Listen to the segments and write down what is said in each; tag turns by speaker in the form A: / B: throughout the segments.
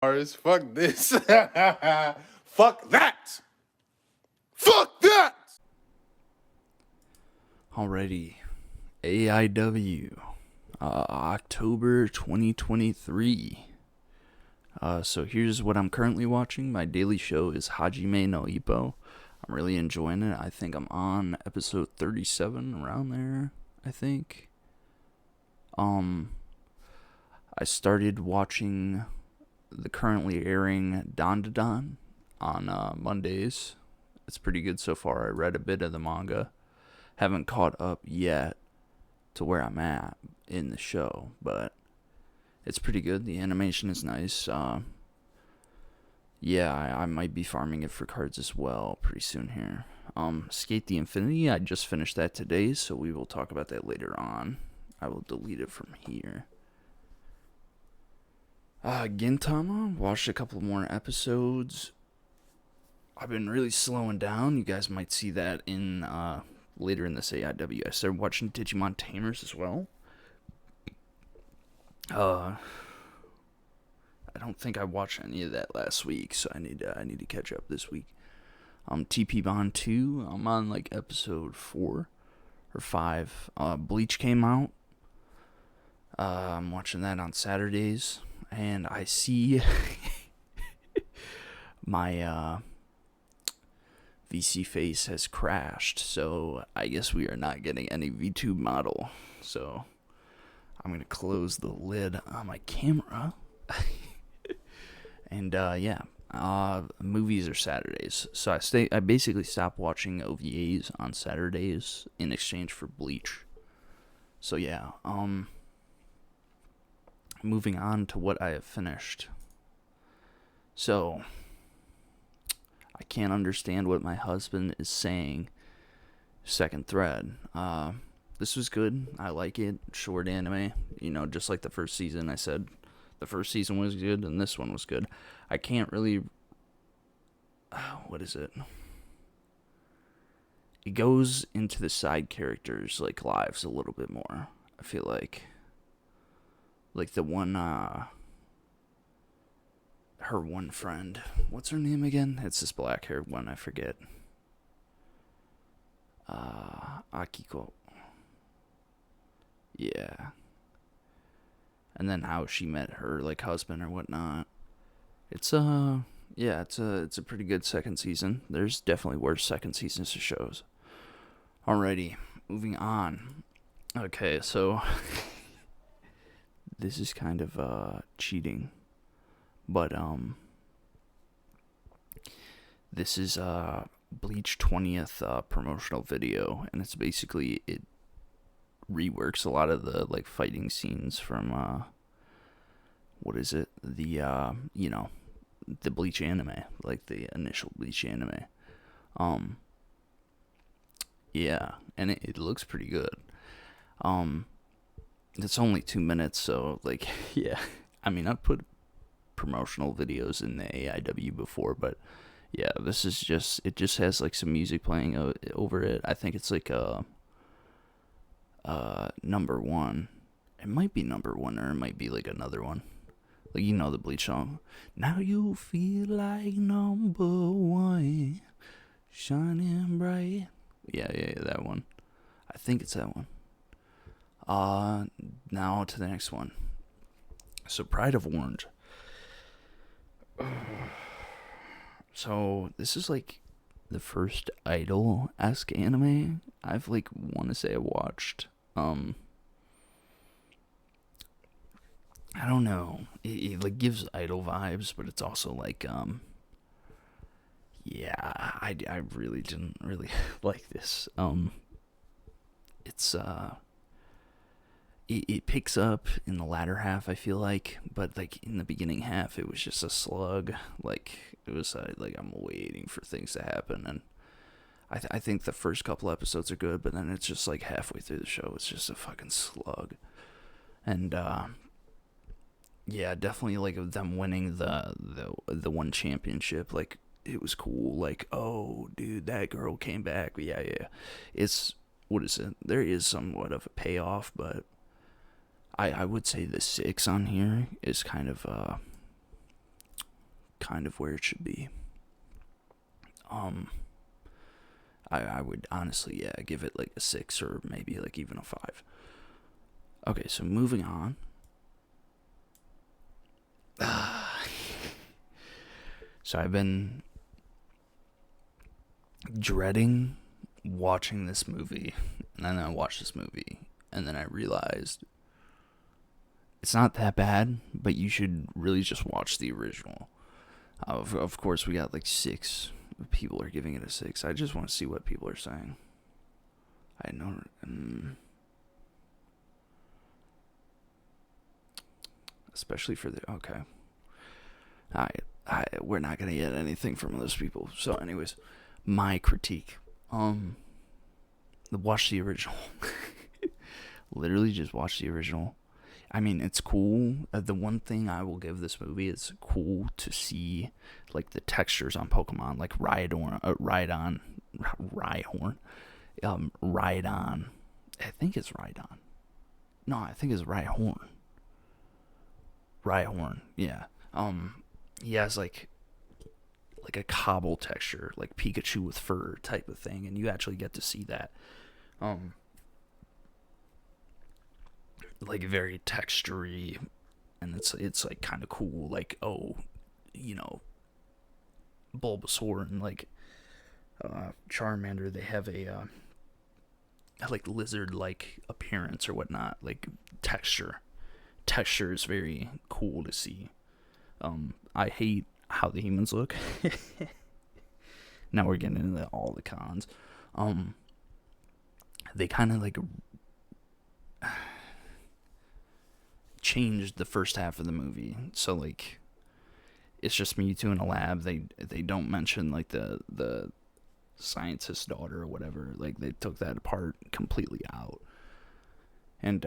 A: Fuck this. Fuck that. Fuck that.
B: Alrighty, AIW, October 2023. So here's what I'm currently watching. My daily show is Hajime no Ippo. I'm really enjoying it. I think I'm on episode 37, around there, I think. I started watching the currently airing Danna on Mondays. It's pretty good so far. I read a bit of the manga. Haven't caught up yet to where I'm at in the show, but it's pretty good. The animation is nice. I might be farming it for cards as well pretty soon here. SK8 the Infinity, I just finished that today, so we will talk about that later on. I will delete it from here. Gintama, watched a couple more episodes. I've been really slowing down. You guys might see that in later in this AIW. I started watching Digimon Tamers as well. I don't think I watched any of that last week, so I need to catch up this week. TP Bond 2, I'm on like episode 4 or 5. Bleach came out. I'm watching that on Saturdays, and I see my VC face has crashed, so I guess we are not getting any Vtuber model. So I'm gonna close the lid on my camera. And movies are Saturdays, so I basically stopped watching OVAs on Saturdays in exchange for Bleach. So yeah, moving on to what I have finished. So I can't understand what my husband is saying. Second thread. This was good. I like it. Short anime. Just like the first season. I said the first season was good, and this one was good. I can't really. What is it? It goes into the side characters' lives a little bit more. I feel like the one. Her one friend. What's her name again? It's this black-haired one. I forget. Akiko. Yeah. And then how she met her husband or whatnot. It's it's a pretty good second season. There's definitely worse second seasons to shows. Alrighty, moving on. Okay, so this is kind of cheating. But this is Bleach 20th promotional video, and it's basically it reworks a lot of the fighting scenes from what is it? The the Bleach anime, the initial Bleach anime. Yeah, and it looks pretty good. It's only 2 minutes, so yeah. I mean, I've put promotional videos in the AIW before, but yeah, this is it just has some music playing over it. I think it's number one. It might be number one, or it might be another one. The Bleach song. Now you feel like number one, shining bright. Yeah, that one. I think it's that one. Now to the next one. So Pride of Orange. So this is the first idol-esque anime I've want to say I watched. I don't know. It gives idol vibes, but it's also yeah, I really didn't really like this. It's it picks up in the latter half, I feel like, but in the beginning half it was just a slug. It was I'm waiting for things to happen, and I think the first couple episodes are good, but then it's just halfway through the show it's just a fucking slug. And yeah, definitely them winning the one championship, it was cool. Oh dude, that girl came back. Yeah, it's, what is it, there is somewhat of a payoff, but I would say the 6 on here is kind of kind of where it should be. I would honestly, yeah, give it like a 6 or maybe like even a 5. Okay, so moving on. So I've been dreading watching this movie, and then I watched this movie, and then I realized it's not that bad, but you should really just watch the original. Of course, we got like 6 people are giving it a 6. I just want to see what people are saying. I know. Especially for the... Okay. We're not going to get anything from those people. So anyways, my critique. Watch the original. Literally just watch the original. I mean, it's cool. The one thing I will give this movie is cool to see, like, the textures on Pokemon, like Rhydon. I think it's Rhydon. No, I think it's Rhyhorn. Rhyhorn, yeah. He has like a cobble texture, like Pikachu with fur type of thing, and you actually get to see that. Like very textury, and it's like kind of cool. Like, oh, you know, Bulbasaur and like Charmander, they have a like lizard-like appearance or whatnot. Like texture is very cool to see. I hate how the humans look. Now we're getting into all the cons. They kind of like changed the first half of the movie, so like it's just Mewtwo in a lab. They don't mention like the scientist's daughter or whatever. Like they took that part completely out, and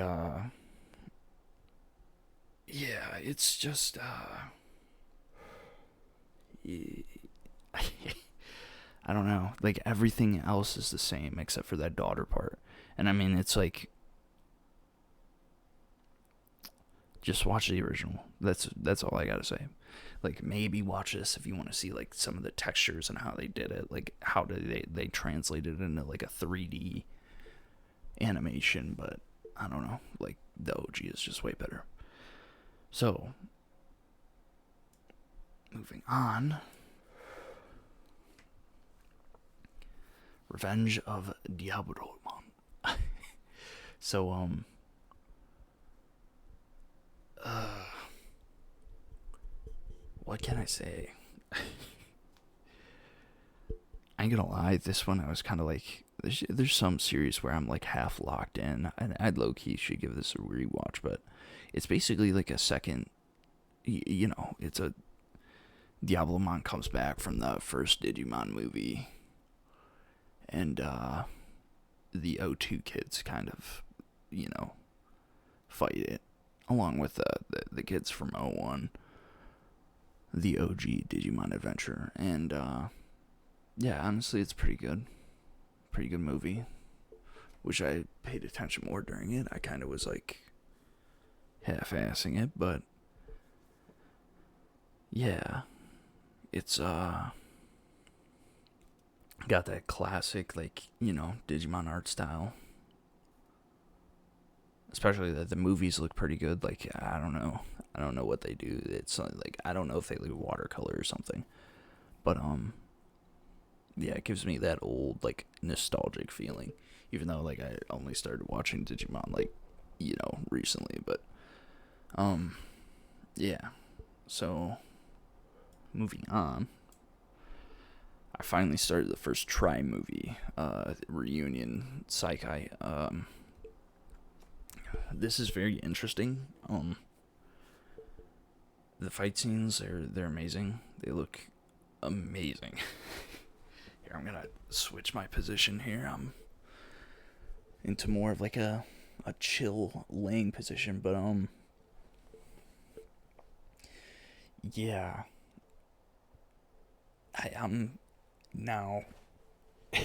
B: yeah, it's just I don't know. Like everything else is the same except for that daughter part, and I mean it's like. Just watch the original. That's all I gotta say. Like maybe watch this if you want to see like some of the textures and how they did it. Like how did they translated it into like a 3D animation. But I don't know. Like the OG is just way better. So moving on. Revenge of Diablomon. So what can I say? I ain't gonna lie, this one I was kind of like, there's some series where I'm like half locked in, and I'd low-key should give this a rewatch, but it's basically like a second, you know, it's a, Diablomon comes back from the first Digimon movie, and the O2 kids kind of, you know, fight it, along with the kids from 01, the OG Digimon Adventure, and yeah, honestly, it's pretty good movie. Wish I paid attention more during it. I kind of was like half-assing it, but yeah, it's got that classic, like, you know, Digimon art style. Especially that the movies look pretty good. Like, I don't know what they do. It's like, I don't know if they like watercolor or something. But yeah, it gives me that old like nostalgic feeling. Even though like I only started watching Digimon like, you know, recently. But yeah. So moving on. I finally started the first Try movie, Reunion Saikai. This is very interesting. The fight scenes, they're amazing. They look amazing. Here, I'm gonna switch my position here. I'm into more of like a chill laying position, but yeah. I'm now a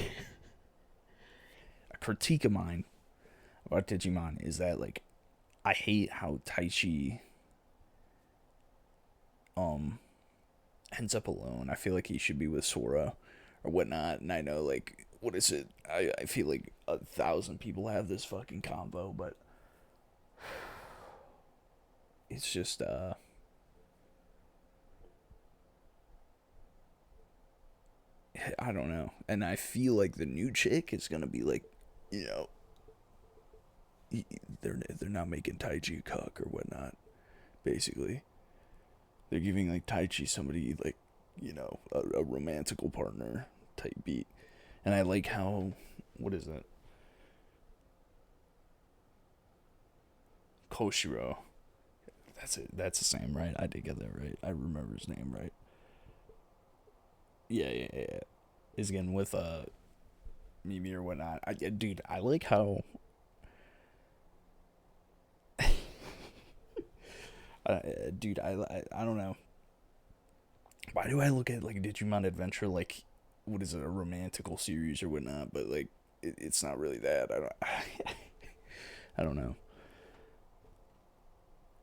B: critique of mine about Digimon is that, like, I hate how Taichi ends up alone. I feel like he should be with Sora or whatnot. And I know, like, what is it? I feel like 1,000 people have this fucking combo, but it's just, I don't know. And I feel like the new chick is gonna be like, you know, they're not making Taichi a cuck or whatnot. Basically, they're giving like Taichi somebody like, you know, a romantical partner type beat. And I like how, what is that? Koshiro. That's it. That's his name, right? I did get that right. I remember his name right. Yeah. Is again with Mimi or whatnot. Dude, I like how. Dude, I don't know. Why do I look at like Digimon Adventure like, what is it, a romantical series or whatnot? But like, it's not really that. I don't. I don't know.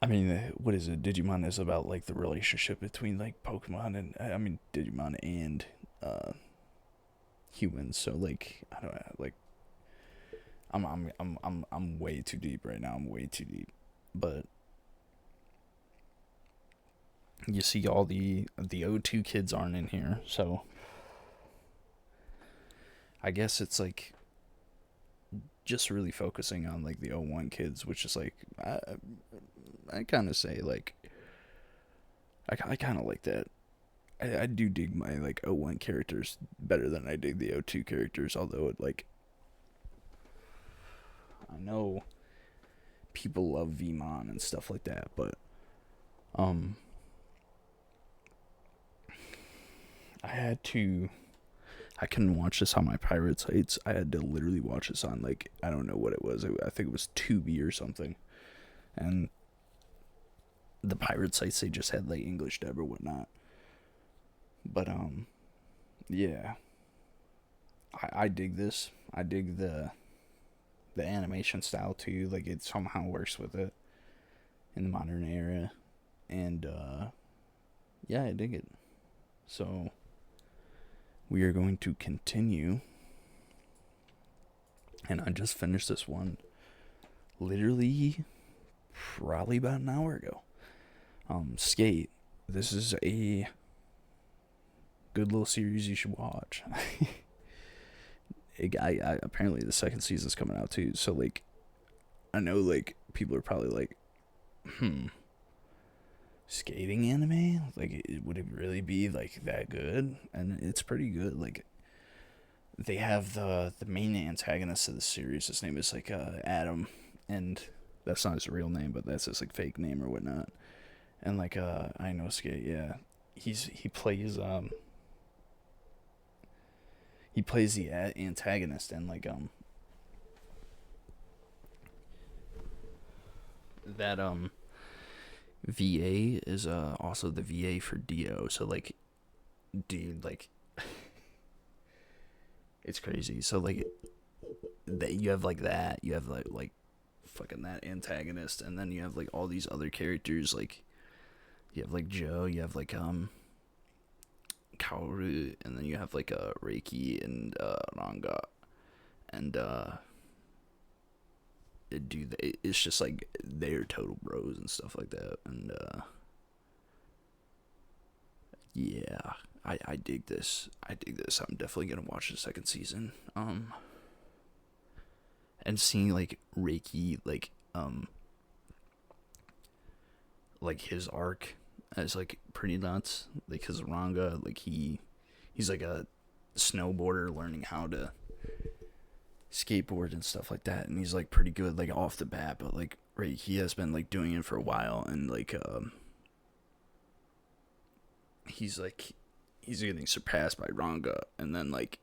B: I mean, what is it? Digimon is about like the relationship between like Pokemon and Digimon and humans. So like, I don't know, like I'm way too deep right now. I'm way too deep. But you see all the O2 kids aren't in here. So I guess it's like just really focusing on like the O1 kids, which is like I kind of say like I kind of like that. I do dig my like O1 characters better than I dig the O2 characters, although it like I know people love Vmon and stuff like that, but I couldn't watch this on my pirate sites. I had to literally watch this on like, I don't know what it was. I think it was Tubi or something. And the pirate sites, they just had like English dub or whatnot. But yeah. I dig this. I dig the animation style too. Like it somehow works with it in the modern era. And yeah, I dig it. So we are going to continue. And I just finished this one literally probably about an hour ago. SK8. This is a good little series you should watch. I apparently the second season's coming out too. So like, I know like people are probably like, skating anime? Like, would it really be like that good? And it's pretty good. Like, they have the main antagonist of the series. His name is like Adam, and that's not his real name, but that's his like fake name or whatnot. And like I know Skate, yeah, he plays the antagonist, and like that VA is also the VA for Dio. So like, dude, like it's crazy. So like that you have like that, you have like fucking that antagonist, and then you have like all these other characters. Like you have like Joe, you have like Kaoru, and then you have like Reiki and Ranga, and dude, it's just like they're total bros and stuff like that. And yeah, I dig this. I'm definitely gonna watch the second season. And seeing like Reiki like his arc is like pretty nuts. Like his Ranga, like he's like a snowboarder learning how to skateboard and stuff like that, and he's like pretty good like off the bat, but like right, he has been like doing it for a while, and like he's getting surpassed by Ranga, and then like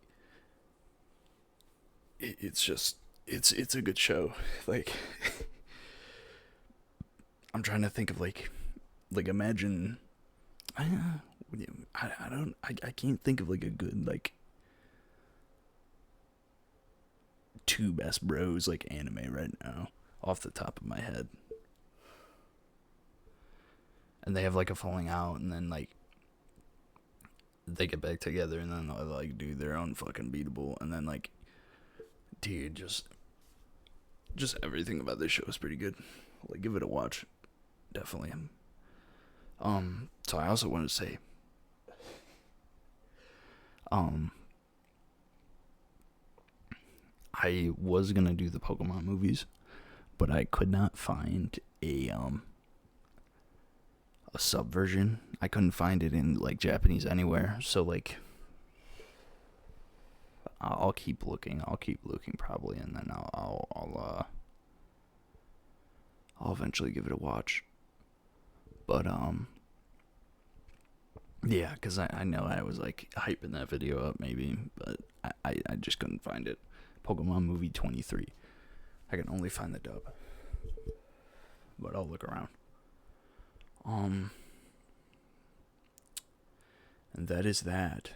B: it's just it's a good show. Like I'm trying to think of like imagine I can't think of like a good like two best bros like anime right now off the top of my head. And they have like a falling out, and then like they get back together and then they'll like do their own fucking beatable, and then like, dude, just everything about this show is pretty good. Like, give it a watch, definitely. So I also wanted to say, I was gonna do the Pokemon movies, but I could not find a sub version. I couldn't find it in like Japanese anywhere. So like, I'll keep looking. I'll keep looking probably, and then I'll eventually give it a watch. But yeah, because I know I was like hyping that video up maybe, but I just couldn't find it. Pokemon movie 23. I can only find the dub, but I'll look around. And that is that.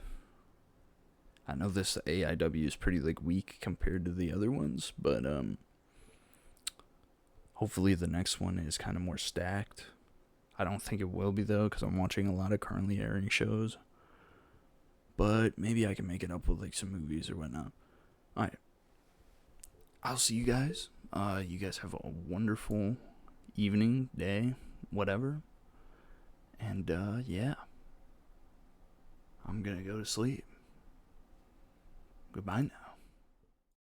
B: I know this AIW is pretty like weak compared to the other ones, but hopefully the next one is kind of more stacked. I don't think it will be though, because I'm watching a lot of currently airing shows. But maybe I can make it up with like some movies or whatnot. Alright. I'll see you guys. You guys have a wonderful evening, day, whatever. And yeah. I'm gonna go to sleep. Goodbye now.